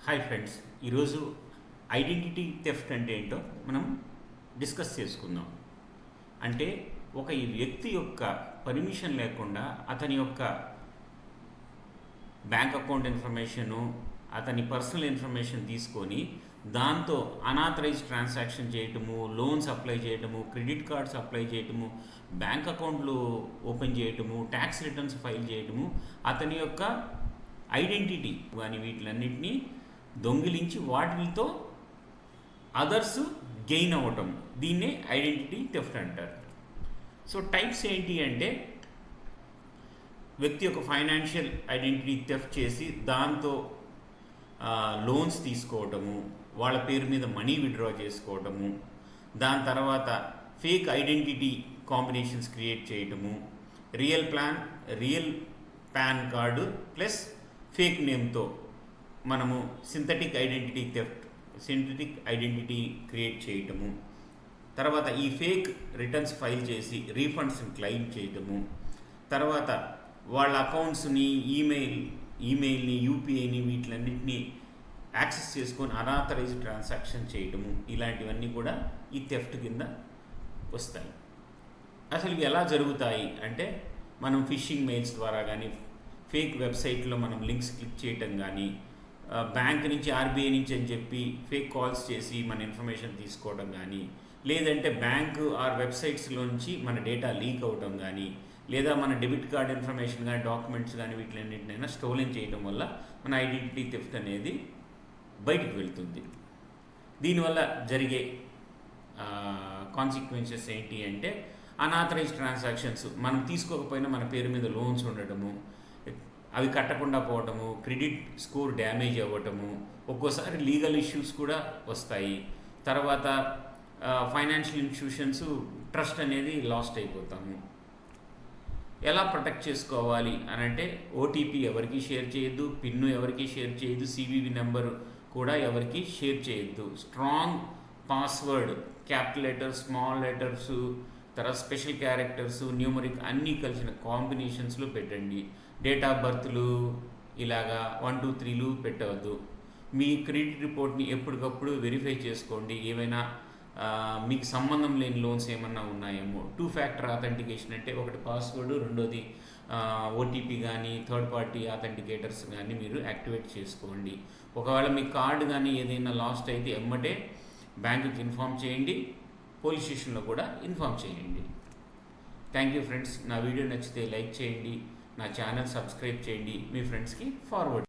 Hi friends, ఈరోజు identity theft అంటే ఏంటో మనం డిస్కస్ చేసుకుందాం. అంటే ఒక ఈ వ్యక్తి యొక్క పర్మిషన్ లేకుండా అతని యొక్క బ్యాంక్ అకౌంట్ ఇన్ఫర్మేషను, అతని పర్సనల్ ఇన్ఫర్మేషన్ తీసుకొని దాంతో అనాథరైజ్ ట్రాన్సాక్షన్ చేయటము, లోన్స్ అప్లై చేయటము, క్రెడిట్ కార్డ్స్ అప్లై చేయటము, బ్యాంక్ అకౌంట్లు ఓపెన్ చేయటము, ట్యాక్స్ రిటర్న్స్ ఫైల్ చేయటము, అతని యొక్క ఐడెంటిటీ కానీ వీటిలన్నింటినీ దొంగిలించి వాటితో అదర్స్ గెయిన్ అవ్వటం, దీన్నే ఐడెంటిటీ థెఫ్ట్ అంటారు. సో టైప్స్ ఏంటి అంటే, వ్యక్తి యొక్క ఫైనాన్షియల్ ఐడెంటిటీ థెఫ్ట్ చేసి దాంతో లోన్స్ తీసుకోవటము, వాళ్ళ పేరు మీద మనీ విత్డ్రా చేసుకోవటము, దాని తర్వాత ఫేక్ ఐడెంటిటీ కాంబినేషన్స్ క్రియేట్ చేయటము, real PAN card plus fake నేమ్తో మనము సింథటిక్ ఐడెంటిటీ క్రియేట్ చేయటము, తర్వాత ఈ ఫేక్ రిటర్న్స్ ఫైల్ చేసి రీఫండ్స్ని క్లెయిమ్ చేయటము, తర్వాత వాళ్ళ అకౌంట్స్ని ఈమెయిల్ని యూపీఐని వీటిలన్నింటినీ యాక్సెస్ చేసుకొని అనాథరైజ్డ్ ట్రాన్సాక్షన్ చేయటము, ఇలాంటివన్నీ కూడా ఈ థెఫ్ట్ కింద వస్తాయి. అసలు ఇవి ఎలా జరుగుతాయి అంటే, మనం ఫిషింగ్ మెయిల్స్ ద్వారా కానీ, ఫేక్ వెబ్సైట్లో మనం లింక్స్ క్లిక్ చేయటం కానీ, బ్యాంక్ నుంచి ఆర్బీఐ నుంచి అని చెప్పి ఫేక్ కాల్స్ చేసి మన ఇన్ఫర్మేషన్ తీసుకోవడం కానీ, లేదంటే బ్యాంకు ఆర్ వెబ్సైట్స్లోంచి మన డేటా లీక్ అవ్వడం కానీ, లేదా మన డెబిట్ కార్డ్ ఇన్ఫర్మేషన్ కానీ, డాక్యుమెంట్స్ కానీ వీటిలన్నింటినైనా స్టోలెన్ చేయడం వల్ల మన ఐడెంటిటీ థెఫ్ట్ అనేది బయటికి వెళ్తుంది. దీనివల్ల జరిగే కాన్సిక్వెన్సెస్ ఏంటి అంటే, అనాథరైజ్ ట్రాన్సాక్షన్స్, మనం తీసుకోకపోయినా మన పేరు మీద లోన్స్ ఉండటము, అవి కట్టకుండా పోవటము, క్రెడిట్ స్కోర్ డ్యామేజ్ అవ్వటము, ఒక్కోసారి లీగల్ ఇష్యూస్ కూడా వస్తాయి. తర్వాత ఫైనాన్షియల్ ఇన్స్టిట్యూషన్స్ ట్రస్ట్ అనేది లాస్ట్ అయిపోతాము. ఎలా ప్రొటెక్ట్ చేసుకోవాలి అని అంటే, ఓటీపీ ఎవరికి షేర్ చేయొద్దు, పిన్ను ఎవరికి షేర్ చేయొద్దు, సివివి నెంబర్ కూడా ఎవరికి షేర్ చేయొద్దు, strong password, capital letters, small letters, తర్వాత స్పెషల్ క్యారెక్టర్స్, న్యూమరిక్ అన్నీ కలిసిన కాంబినేషన్స్లో పెట్టండి. డేట్ ఆఫ్ బర్త్లు ఇలాగా 1, 2, 3లు పెట్టవద్దు. మీ క్రెడిట్ రిపోర్ట్ని ఎప్పటికప్పుడు వెరిఫై చేసుకోండి. ఏమైనా మీకు సంబంధం లేని లోన్స్ ఏమన్నా ఉన్నాయేమో. 2 ఫ్యాక్టర్ ఆథెంటికేషన్ అంటే, ఒకటి పాస్వర్డ్, రెండోది ఓటీపీ కానీ, థర్డ్ పార్టీ ఆథెంటికేటర్స్ కానీ మీరు యాక్టివేట్ చేసుకోండి. ఒకవేళ మీ కార్డు కానీ ఏదైనా లాస్ట్ అయితే ఎమ్మటే బ్యాంకుకి ఇన్ఫామ్ చేయండి, పోలీస్ స్టేషన్లో కూడా ఇన్ఫామ్ చేయండి. Thank you friends. నా వీడియో నచ్చితే లైక్ చేయండి, నా ఛానల్ సబ్స్క్రైబ్ చేయండి, మీ ఫ్రెండ్స్కి ఫార్వర్డ్